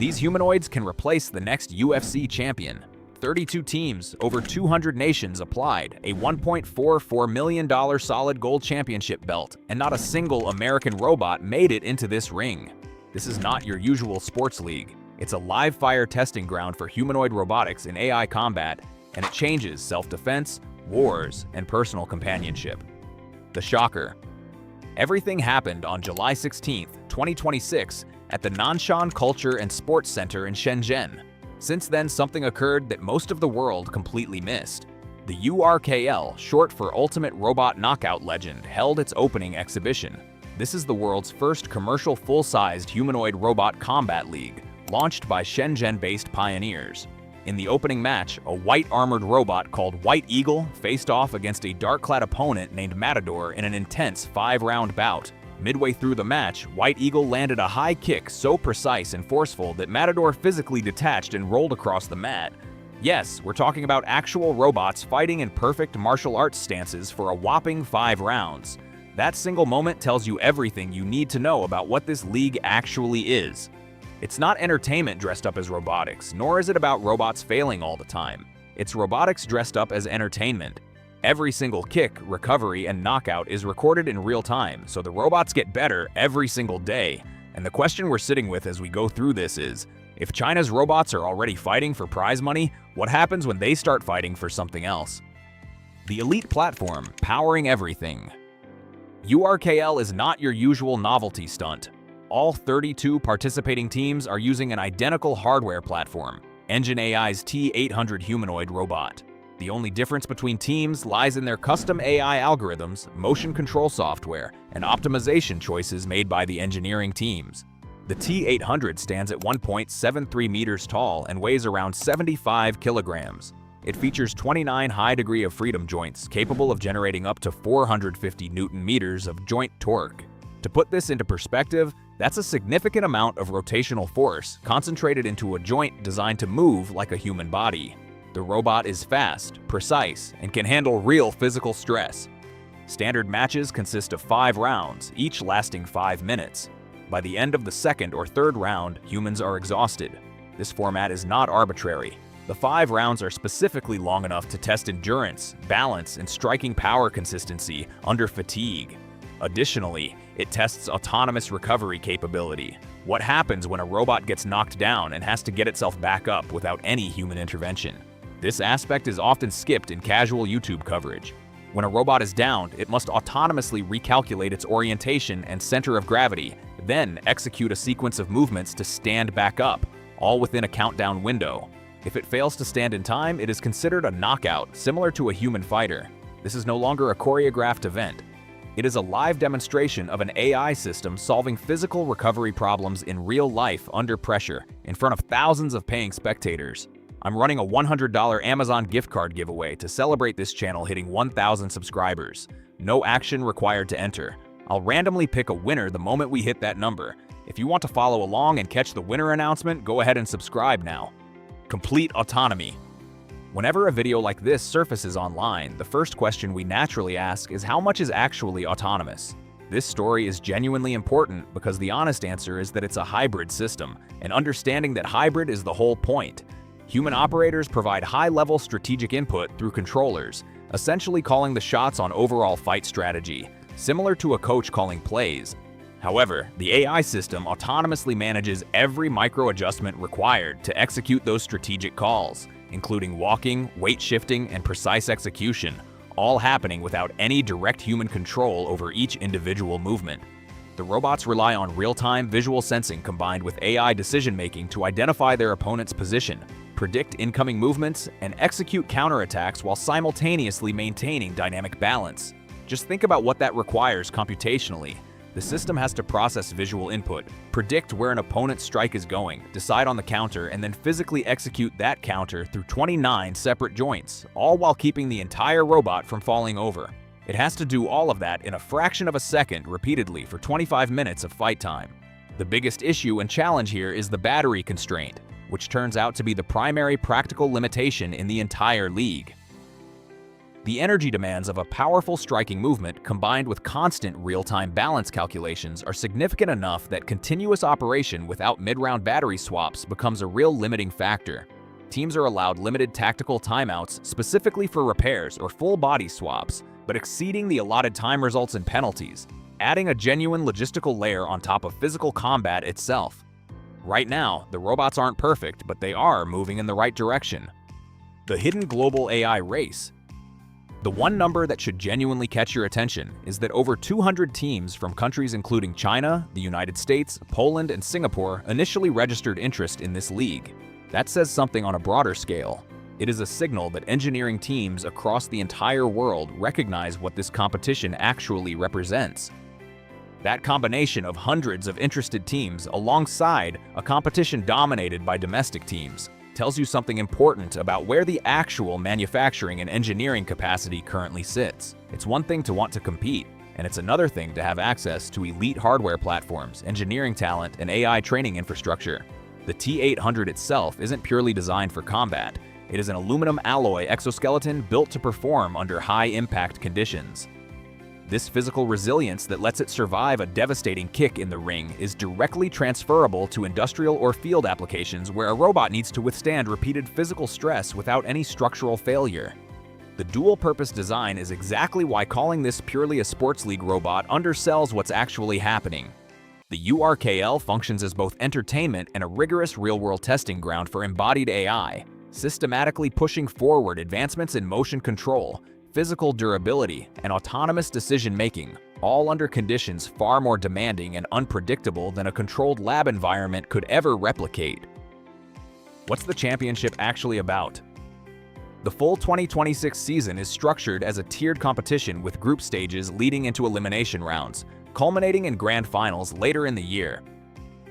These humanoids can replace the next UFC champion. 32 teams, over 200 nations applied, a $1.44 million solid gold championship belt, and not a single American robot made it into this ring. This is not your usual sports league. It's a live-fire testing ground for humanoid robotics in AI combat, and it changes self-defense, wars, and personal companionship. The shocker. Everything happened on July 16, 2026, at the Nanshan Culture and Sports Center in Shenzhen. Since then, something occurred that most of the world completely missed. The URKL, short for Ultimate Robot Knockout Legend, held its opening exhibition. This is the world's first commercial full-sized humanoid robot combat league, launched by Shenzhen-based pioneers. In the opening match, a white-armored robot called White Eagle faced off against a dark-clad opponent named Matador in an intense 5-round bout. Midway through the match, White Eagle landed a high kick so precise and forceful that Matador physically detached and rolled across the mat. Yes, we're talking about actual robots fighting in perfect martial arts stances for a whopping 5 rounds. That single moment tells you everything you need to know about what this league actually is. It's not entertainment dressed up as robotics, nor is it about robots failing all the time. It's robotics dressed up as entertainment. Every single kick, recovery, and knockout is recorded in real time, so the robots get better every single day. And the question we're sitting with as we go through this is, if China's robots are already fighting for prize money, what happens when they start fighting for something else? The elite platform, powering everything. URKL is not your usual novelty stunt. All 32 participating teams are using an identical hardware platform, Engine AI's T800 humanoid robot. The only difference between teams lies in their custom AI algorithms, motion control software, and optimization choices made by the engineering teams. The T800 stands at 1.73 meters tall and weighs around 75 kilograms. It features 29 high degree of freedom joints capable of generating up to 450 Newton-meters of joint torque. To put this into perspective, that's a significant amount of rotational force concentrated into a joint designed to move like a human body. The robot is fast, precise, and can handle real physical stress. Standard matches consist of 5 rounds, each lasting 5 minutes. By the end of the second or third round, humans are exhausted. This format is not arbitrary. The 5 rounds are specifically long enough to test endurance, balance, and striking power consistency under fatigue. Additionally, it tests autonomous recovery capability. What happens when a robot gets knocked down and has to get itself back up without any human intervention? This aspect is often skipped in casual YouTube coverage. When a robot is downed, it must autonomously recalculate its orientation and center of gravity, then execute a sequence of movements to stand back up, all within a countdown window. If it fails to stand in time, it is considered a knockout, similar to a human fighter. This is no longer a choreographed event. It is a live demonstration of an AI system solving physical recovery problems in real life under pressure, in front of thousands of paying spectators. I'm running a $100 Amazon gift card giveaway to celebrate this channel hitting 1,000 subscribers. No action required to enter. I'll randomly pick a winner the moment we hit that number. If you want to follow along and catch the winner announcement, go ahead and subscribe now. Complete autonomy. Whenever a video like this surfaces online, the first question we naturally ask is how much is actually autonomous? This story is genuinely important because the honest answer is that it's a hybrid system, and understanding that hybrid is the whole point. Human operators provide high-level strategic input through controllers, essentially calling the shots on overall fight strategy, similar to a coach calling plays. However, the AI system autonomously manages every micro-adjustment required to execute those strategic calls, including walking, weight shifting, and precise execution, all happening without any direct human control over each individual movement. The robots rely on real-time visual sensing combined with AI decision-making to identify their opponent's position, predict incoming movements, and execute counterattacks while simultaneously maintaining dynamic balance. Just think about what that requires computationally. The system has to process visual input, predict where an opponent's strike is going, decide on the counter, and then physically execute that counter through 29 separate joints, all while keeping the entire robot from falling over. It has to do all of that in a fraction of a second repeatedly for 25 minutes of fight time. The biggest issue and challenge here is the battery constraint, which turns out to be the primary practical limitation in the entire league. The energy demands of a powerful striking movement combined with constant real-time balance calculations are significant enough that continuous operation without mid-round battery swaps becomes a real limiting factor. Teams are allowed limited tactical timeouts specifically for repairs or full-body swaps, but exceeding the allotted time results in penalties, adding a genuine logistical layer on top of physical combat itself. Right now, the robots aren't perfect, but they are moving in the right direction. The hidden global AI race. The one number that should genuinely catch your attention is that over 200 teams from countries including China, the United States, Poland, and Singapore initially registered interest in this league. That says something on a broader scale. It is a signal that engineering teams across the entire world recognize what this competition actually represents. That combination of hundreds of interested teams alongside a competition dominated by domestic teams tells you something important about where the actual manufacturing and engineering capacity currently sits. It's one thing to want to compete, and it's another thing to have access to elite hardware platforms, engineering talent, and AI training infrastructure. The T-800 itself isn't purely designed for combat. It is an aluminum alloy exoskeleton built to perform under high-impact conditions. This physical resilience that lets it survive a devastating kick in the ring is directly transferable to industrial or field applications where a robot needs to withstand repeated physical stress without any structural failure. The dual-purpose design is exactly why calling this purely a sports league robot undersells what's actually happening. The URKL functions as both entertainment and a rigorous real-world testing ground for embodied AI, systematically pushing forward advancements in motion control, physical durability, and autonomous decision-making, all under conditions far more demanding and unpredictable than a controlled lab environment could ever replicate. What's the championship actually about? The full 2026 season is structured as a tiered competition with group stages leading into elimination rounds, culminating in grand finals later in the year.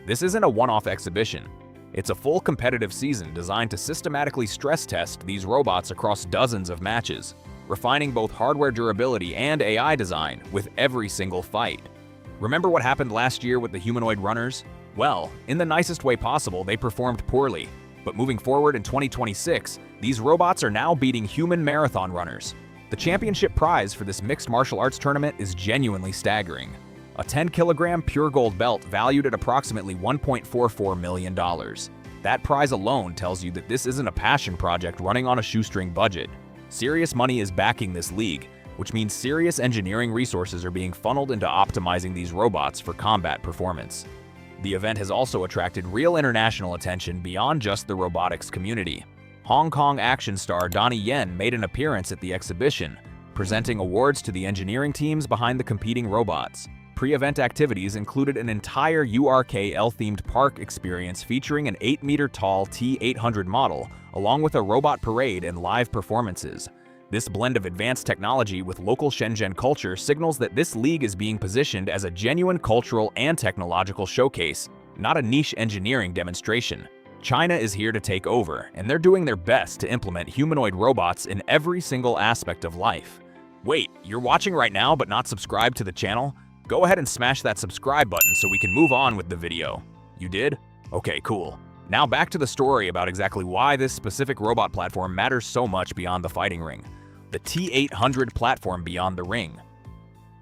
This isn't a one-off exhibition. It's a full competitive season designed to systematically stress test these robots across dozens of matches, refining both hardware durability and AI design with every single fight. Remember what happened last year with the humanoid runners? Well, in the nicest way possible, they performed poorly. But moving forward in 2026, these robots are now beating human marathon runners. The championship prize for this mixed martial arts tournament is genuinely staggering. A 10-kilogram pure gold belt valued at approximately $1.44 million. That prize alone tells you that this isn't a passion project running on a shoestring budget. Serious money is backing this league, which means serious engineering resources are being funneled into optimizing these robots for combat performance. The event has also attracted real international attention beyond just the robotics community. Hong Kong action star Donnie Yen made an appearance at the exhibition, presenting awards to the engineering teams behind the competing robots. Pre-event activities included an entire URKL-themed park experience featuring an 8-meter-tall T-800 model, along with a robot parade and live performances. This blend of advanced technology with local Shenzhen culture signals that this league is being positioned as a genuine cultural and technological showcase, not a niche engineering demonstration. China is here to take over, and they're doing their best to implement humanoid robots in every single aspect of life. Wait, you're watching right now but not subscribed to the channel? Go ahead and smash that subscribe button so we can move on with the video. You did? Okay, cool. Now back to the story about exactly why this specific robot platform matters so much beyond the fighting ring. The T-800 platform beyond the ring.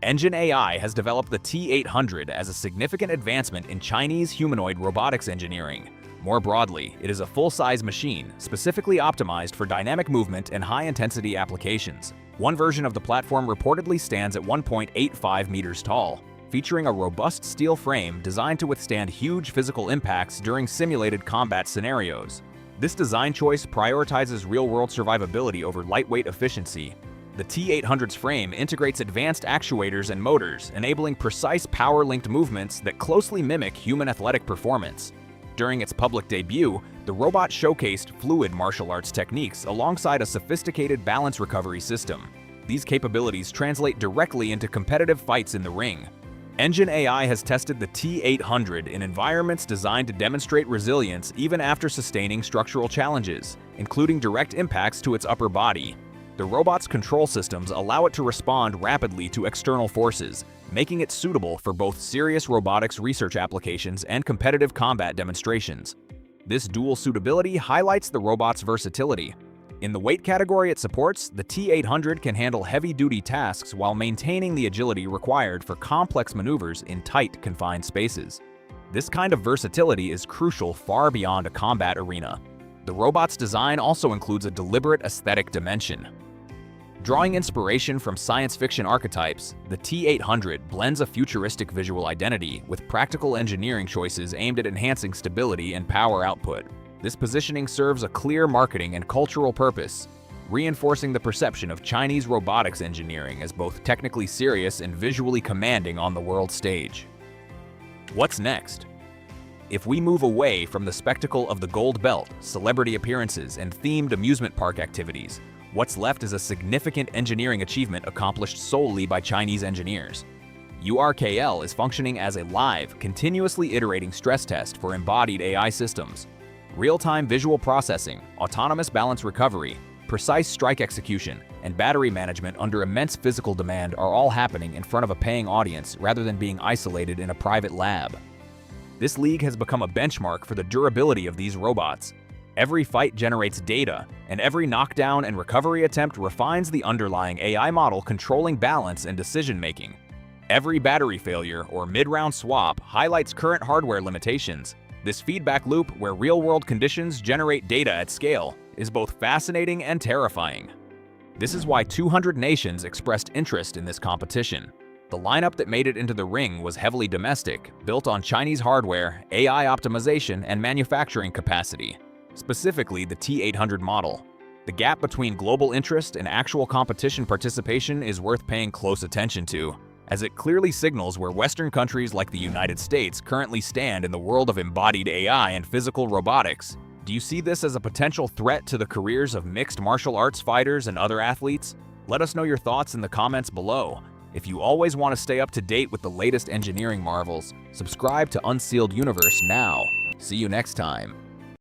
Engine AI has developed the T-800 as a significant advancement in Chinese humanoid robotics engineering. More broadly, it is a full-size machine specifically optimized for dynamic movement and high-intensity applications. One version of the platform reportedly stands at 1.85 meters tall, featuring a robust steel frame designed to withstand huge physical impacts during simulated combat scenarios. This design choice prioritizes real-world survivability over lightweight efficiency. The T-800's frame integrates advanced actuators and motors, enabling precise power-linked movements that closely mimic human athletic performance. During its public debut, the robot showcased fluid martial arts techniques alongside a sophisticated balance recovery system. These capabilities translate directly into competitive fights in the ring. Engine AI has tested the T-800 in environments designed to demonstrate resilience even after sustaining structural challenges, including direct impacts to its upper body. The robot's control systems allow it to respond rapidly to external forces, making it suitable for both serious robotics research applications and competitive combat demonstrations. This dual suitability highlights the robot's versatility. In the weight category it supports, the T-800 can handle heavy-duty tasks while maintaining the agility required for complex maneuvers in tight, confined spaces. This kind of versatility is crucial far beyond a combat arena. The robot's design also includes a deliberate aesthetic dimension. Drawing inspiration from science fiction archetypes, the T-800 blends a futuristic visual identity with practical engineering choices aimed at enhancing stability and power output. This positioning serves a clear marketing and cultural purpose, reinforcing the perception of Chinese robotics engineering as both technically serious and visually commanding on the world stage. What's next? If we move away from the spectacle of the gold belt, celebrity appearances, and themed amusement park activities, what's left is a significant engineering achievement accomplished solely by Chinese engineers. URKL is functioning as a live, continuously iterating stress test for embodied AI systems. Real-time visual processing, autonomous balance recovery, precise strike execution, and battery management under immense physical demand are all happening in front of a paying audience rather than being isolated in a private lab. This league has become a benchmark for the durability of these robots. Every fight generates data, and every knockdown and recovery attempt refines the underlying AI model controlling balance and decision-making. Every battery failure or mid-round swap highlights current hardware limitations. This feedback loop, where real-world conditions generate data at scale, is both fascinating and terrifying. This is why 200 nations expressed interest in this competition. The lineup that made it into the ring was heavily domestic, built on Chinese hardware, AI optimization, and manufacturing capacity, specifically the T-800 model. The gap between global interest and actual competition participation is worth paying close attention to, as it clearly signals where Western countries like the United States currently stand in the world of embodied AI and physical robotics. Do you see this as a potential threat to the careers of mixed martial arts fighters and other athletes? Let us know your thoughts in the comments below. If you always want to stay up to date with the latest engineering marvels, subscribe to Unsealed Universe now. See you next time.